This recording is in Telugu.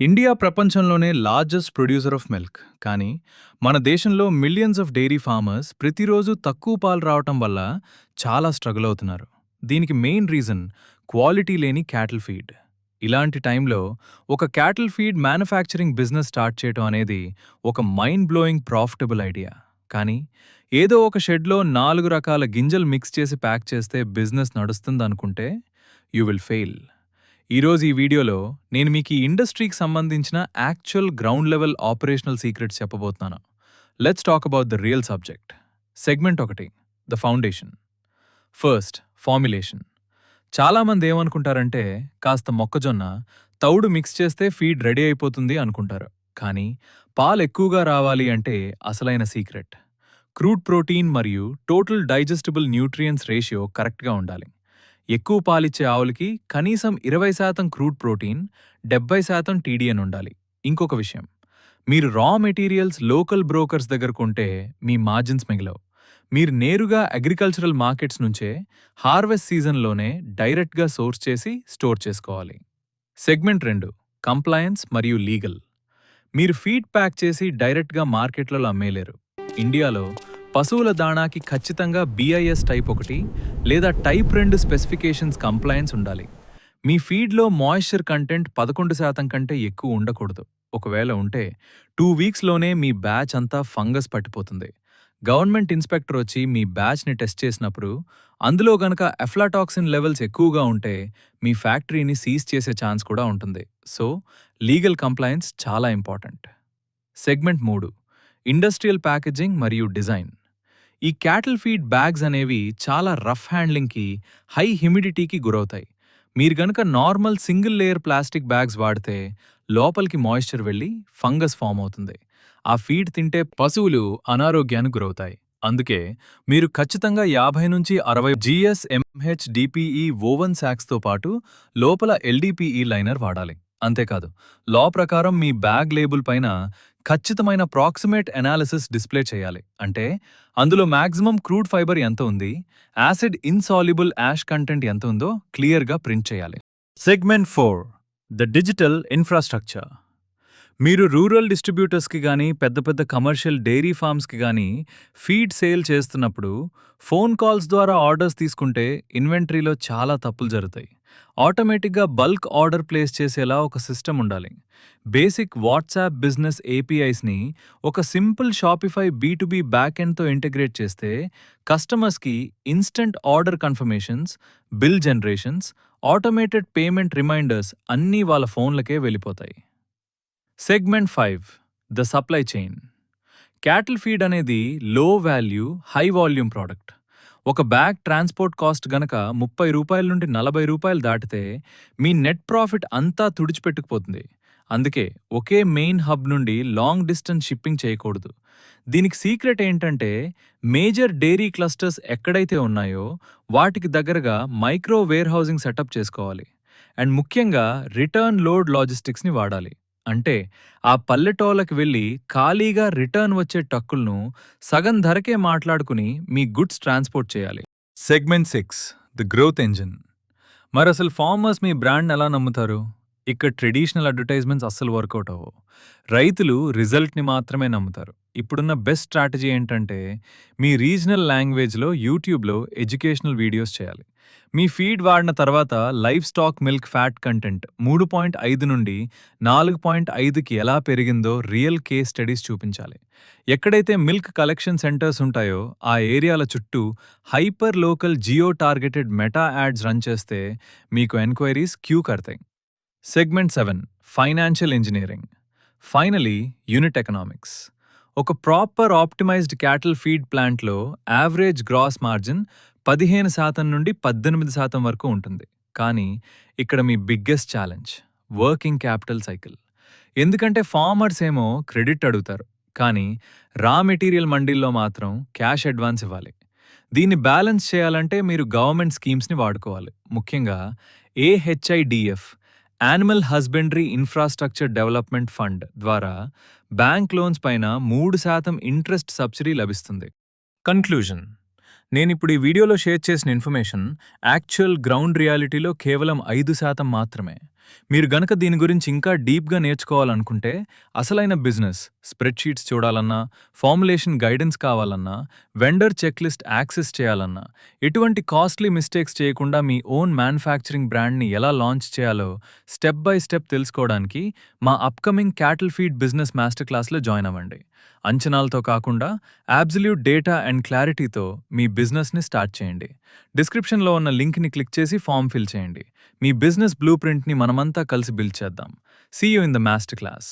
ఇండియా ప్రపంచంలోనే లార్జెస్ట్ ప్రొడ్యూసర్ ఆఫ్ మిల్క్. కానీ మన దేశంలో మిలియన్స్ ఆఫ్ డైరీ ఫార్మర్స్ ప్రతిరోజు తక్కువ పాలు రావటం వల్ల చాలా స్ట్రగుల్ అవుతున్నారు. దీనికి మెయిన్ రీజన్ క్వాలిటీ లేని క్యాటిల్ ఫీడ్. ఇలాంటి టైంలో ఒక cattle feed manufacturing business start చేయడం అనేది ఒక మైండ్ బ్లోయింగ్ ప్రాఫిటబుల్ ఐడియా. కానీ ఏదో ఒక షెడ్లో 4 రకాల గింజలు మిక్స్ చేసి ప్యాక్ చేస్తే బిజినెస్ నడుస్తుందనుకుంటే యూ విల్ ఫెయిల్. ఈరోజు ఈ వీడియోలో నేను మీకు ఈ ఇండస్ట్రీకి సంబంధించిన actual ground level operational secrets చెప్పబోతున్నాను. Let's talk about the real subject. Segment 1, the foundation. First, formulation. చాలామంది ఏమనుకుంటారంటే కాస్త మొక్కజొన్న తౌడు మిక్స్ చేస్తే ఫీడ్ రెడీ అయిపోతుంది అనుకుంటారు. కానీ పాలు ఎక్కువగా రావాలి అంటే అసలైన సీక్రెట్ క్రూడ్ ప్రోటీన్ మరియు టోటల్ డైజెస్టిబుల్ న్యూట్రియంట్స్ రేషియో కరెక్ట్గా ఉండాలి. ఎక్కువ పాలిచ్చే ఆవులకి కనీసం 20% క్రూడ్ ప్రోటీన్, 70% టీడీఎన్ ఉండాలి. ఇంకొక విషయం, మీరు రా మెటీరియల్స్ లోకల్ బ్రోకర్స్ దగ్గర కొంటే మీ మార్జిన్స్ మిగలవు. మీరు నేరుగా అగ్రికల్చరల్ మార్కెట్స్ నుంచే హార్వెస్ట్ సీజన్లోనే డైరెక్ట్గా సోర్స్ చేసి స్టోర్ చేసుకోవాలి. సెగ్మెంట్ 2, కంప్లయన్స్ మరియు లీగల్. మీరు ఫీడ్ ప్యాక్ చేసి డైరెక్ట్గా మార్కెట్లలో అమ్మేలేరు. ఇండియాలో పశువుల దాణాకి ఖచ్చితంగా BIS టైప్ 1 లేదా టైప్ 2 స్పెసిఫికేషన్స్ కంప్లయన్స్ ఉండాలి. మీ ఫీడ్లో మాయిశ్చర్ కంటెంట్ 11% కంటే ఎక్కువ ఉండకూడదు. ఒకవేళ ఉంటే 2 వీక్స్లోనే మీ బ్యాచ్ అంతా ఫంగస్ పట్టిపోతుంది. గవర్నమెంట్ ఇన్స్పెక్టర్ వచ్చి మీ బ్యాచ్ని టెస్ట్ చేసినప్పుడు అందులో గనక ఎఫ్లాటాక్సిన్ లెవెల్స్ ఎక్కువగా ఉంటే మీ ఫ్యాక్టరీని సీజ్ చేసే ఛాన్స్ కూడా ఉంటుంది. సో లీగల్ కంప్లయన్స్ చాలా ఇంపార్టెంట్. సెగ్మెంట్ 3, ఇండస్ట్రియల్ ప్యాకేజింగ్ మరియు డిజైన్. ఈ క్యాటిల్ ఫీడ్ బ్యాగ్స్ అనేవి చాలా రఫ్ హ్యాండ్లింగ్కి, హై హ్యూమిడిటీకి గురవుతాయి. మీరు గనక normal single layer plastic bags వాడితే లోపలికి మాయిశ్చర్ వెళ్ళి ఫంగస్ ఫామ్ అవుతుంది. ఆ ఫీడ్ తింటే పశువులు అనారోగ్యానికి గురవుతాయి. అందుకే మీరు ఖచ్చితంగా 50 నుంచి 60 GSMH DPE ఓవెన్ శాక్స్తో పాటు లోపల LDPE లైనర్ వాడాలి. అంతేకాదు, లా ప్రకారం మీ బ్యాగ్ లేబుల్ పైన ఖచ్చితమైన ప్రాక్సిమేట్ అనాలిసిస్ డిస్ప్లే చేయాలి. అంటే అందులో మ్యాక్సిమం క్రూడ్ ఫైబర్ ఎంత ఉంది, యాసిడ్ ఇన్సాల్యుబుల్ యాష్ కంటెంట్ ఎంత ఉందో క్లియర్గా ప్రింట్ చేయాలి. Segment 4, the digital infrastructure. మీరు రూరల్ డిస్ట్రిబ్యూటర్స్కి కానీ పెద్ద పెద్ద కమర్షియల్ డైరీ ఫార్మ్స్కి కానీ ఫీడ్ సేల్ చేస్తున్నప్పుడు ఫోన్ కాల్స్ ద్వారా ఆర్డర్స్ తీసుకుంటే ఇన్వెంటరీలో చాలా తప్పులు జరుగుతాయి. ఆటోమేటిక్గా బల్క్ ఆర్డర్ ప్లేస్ చేసేలా ఒక సిస్టమ్ ఉండాలి. బేసిక్ వాట్సాప్ బిజినెస్ APIస్ని ఒక సింపుల్ షాపిఫై B2B బ్యాక్ఎండ్తో ఇంటిగ్రేట్ చేస్తే కస్టమర్స్కి instant order confirmations, bill generations, automated payment reminders అన్నీ వాళ్ళ ఫోన్లకే వెళ్ళిపోతాయి. Segment 5, the supply chain. Cattle feed అనేది low value, high volume product. ఒక బ్యాగ్ ట్రాన్స్పోర్ట్ కాస్ట్ గనక 30 రూపాయల నుండి 40 రూపాయలు దాటితే మీ నెట్ ప్రాఫిట్ అంతా తుడిచిపెట్టుకుపోతుంది. అందుకే ఒకే మెయిన్ హబ్ నుండి లాంగ్ డిస్టెన్స్ షిప్పింగ్ చేయకూడదు. దీనికి సీక్రెట్ ఏంటంటే మేజర్ డైరీ క్లస్టర్స్ ఎక్కడైతే ఉన్నాయో వాటికి దగ్గరగా మైక్రో వేర్ హౌసింగ్ సెటప్ చేసుకోవాలి. అండ్ ముఖ్యంగా రిటర్న్ లోడ్ లాజిస్టిక్స్ని వాడాలి. అంటే ఆ పల్లెటోళ్ళకి వెళ్ళి ఖాళీగా రిటర్న్ వచ్చే ట్రక్కులను సగం ధరకే మాట్లాడుకుని మీ గుడ్స్ ట్రాన్స్పోర్ట్ చేయాలి. Segment 6, the growth engine. మరసలు ఫార్మర్స్ మీ బ్రాండ్ ఎలా నమ్ముతారు? ఇక్కడ ట్రెడిషనల్ అడ్వర్టైజ్మెంట్స్ అస్సలు వర్కౌట్ అవ్వవు. రైతులు రిజల్ట్ని మాత్రమే నమ్ముతారు. ఇప్పుడున్న బెస్ట్ స్ట్రాటజీ ఏంటంటే మీ రీజనల్ లాంగ్వేజ్లో యూట్యూబ్లో ఎడ్యుకేషనల్ వీడియోస్ చేయాలి. మీ ఫీడ్ వాడిన తర్వాత live stock milk fat content 3.5 నుండి 4.5కి ఎలా పెరిగిందో రియల్ కేస్ స్టడీస్ చూపించాలి. ఎక్కడైతే మిల్క్ కలెక్షన్ సెంటర్స్ ఉంటాయో ఆ ఏరియాల చుట్టూ hyper local geo targeted Meta ads run చేస్తే మీకు ఎంక్వైరీస్ క్యూ కడతాయి. Segment 7, financial engineering. Finally, unit economics. ఒక ప్రాపర్ ఆప్టిమైజ్డ్ క్యాటిల్ ఫీడ్ ప్లాంట్లో యావరేజ్ గ్రాస్ మార్జిన్ 15% నుండి 18% వరకు ఉంటుంది. కానీ ఇక్కడ మీ biggest challenge working capital cycle. ఎందుకంటే ఫార్మర్స్ ఏమో క్రెడిట్ అడుగుతారు, కానీ రా మెటీరియల్ మండీల్లో మాత్రం క్యాష్ అడ్వాన్స్ ఇవ్వాలి. దీన్ని బ్యాలెన్స్ చేయాలంటే మీరు గవర్నమెంట్ స్కీమ్స్ని వాడుకోవాలి. ముఖ్యంగా AHIDF, animal husbandry infrastructure development fund ద్వారా బ్యాంక్ లోన్స్ పైన 3% ఇంట్రెస్ట్ సబ్సిడీ లభిస్తుంది. కన్క్లూజన్: నేనిప్పుడు ఈ వీడియోలో షేర్ చేసిన ఇన్ఫర్మేషన్ యాక్చువల్ గ్రౌండ్ రియాలిటీలో కేవలం 5% మాత్రమే. మీరు గనక దీని గురించి ఇంకా డీప్గా నేర్చుకోవాలనుకుంటే అసలైన బిజినెస్ స్ప్రెడ్షీట్స్ చూడాలన్నా, ఫార్ములేషన్ గైడెన్స్ కావాలన్నా, వెండర్ చెక్లిస్ట్ యాక్సెస్ చేయాలన్నా, ఎటువంటి కాస్ట్లీ మిస్టేక్స్ చేయకుండా మీ ఓన్ మ్యానుఫ్యాక్చరింగ్ బ్రాండ్ని ఎలా లాంచ్ చేయాలో స్టెప్ బై స్టెప్ తెలుసుకోవడానికి మా upcoming cattle feed business master క్లాస్లో జాయిన్ అవ్వండి. అంచనాలతో కాకుండా అబ్సల్యూట్ డేటా అండ్ క్లారిటీతో మీ బిజినెస్ని స్టార్ట్ చేయండి. డిస్క్రిప్షన్లో ఉన్న లింక్ని క్లిక్ చేసి ఫామ్ ఫిల్ చేయండి. మీ బిజినెస్ బ్లూ ప్రింట్ని మనమంతా కలిసి బిల్డ్ చేద్దాం. See you in the master class.